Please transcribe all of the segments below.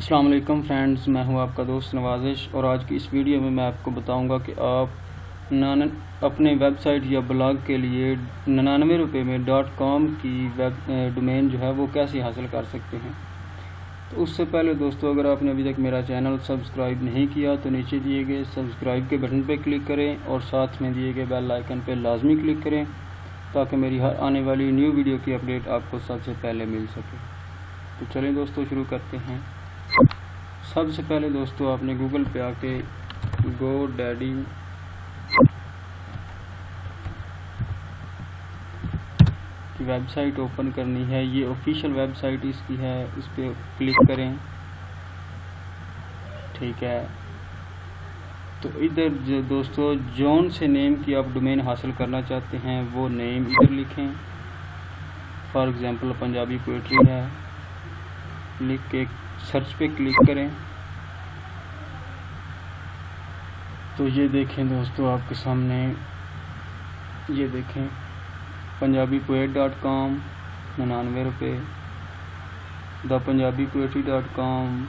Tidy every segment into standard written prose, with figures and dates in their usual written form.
السلام علیکم فرینڈز، میں ہوں آپ کا دوست نوازش، اور آج کی اس ویڈیو میں آپ کو بتاؤں گا کہ آپ اپنے ویب سائٹ یا بلاگ کے لیے 99 روپے میں .com کی ڈومین جو ہے وہ کیسے حاصل کر سکتے ہیں۔ تو اس سے پہلے دوستو، اگر آپ نے ابھی تک میرا چینل سبسکرائب نہیں کیا تو نیچے دیے گئے سبسکرائب کے بٹن پہ کلک کریں اور ساتھ میں دیے گئے بیل آئیکن پہ لازمی کلک کریں تاکہ میری ہر آنے والی نیو ویڈیو کی اپڈیٹ آپ کو سب سے پہلے مل سکے۔ تو چلیں دوستو شروع کرتے ہیں۔ سب سے پہلے دوستو آپ نے گوگل پہ آ کے گو ڈیڈی کی ویب سائٹ اوپن کرنی ہے۔ یہ آفیشیل ویب سائٹ اس کی ہے، اس پہ کلک کریں۔ ٹھیک ہے، تو ادھر دوستو جون سے نیم کی آپ ڈومین حاصل کرنا چاہتے ہیں وہ نیم ادھر لکھیں۔ فار ایگزامپل پنجابی پوئٹری ہے، لکھ کے سرچ پہ کلک کریں۔ تو یہ دیکھیں دوستو آپ کے سامنے، یہ دیکھیں پنجابی پوئٹ .com 99 روپے، دا پنجابی پوئٹری .com،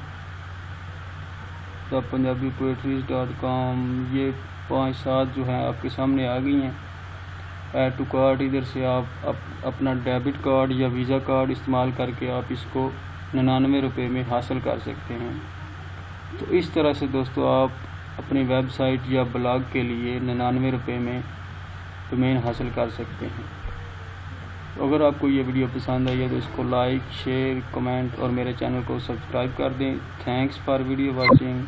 دا پنجابی پوئٹریز .com، یہ 5-7 جو ہیں آپ کے سامنے آ گئی ہیں۔ ایڈ ٹو کارٹ، ادھر سے آپ اپنا ڈیبٹ کارڈ یا ویزا کارڈ استعمال کر کے آپ اس کو 99 روپے میں حاصل کر سکتے ہیں۔ تو اس طرح سے دوستو آپ اپنی ویب سائٹ یا بلاگ کے لیے 99 روپے میں ڈومین حاصل کر سکتے ہیں۔ تو اگر آپ کو یہ ویڈیو پسند آئی ہے تو اس کو لائک، شیئر، کمنٹ اور میرے چینل کو سبسکرائب کر دیں۔ Thanks for video watching.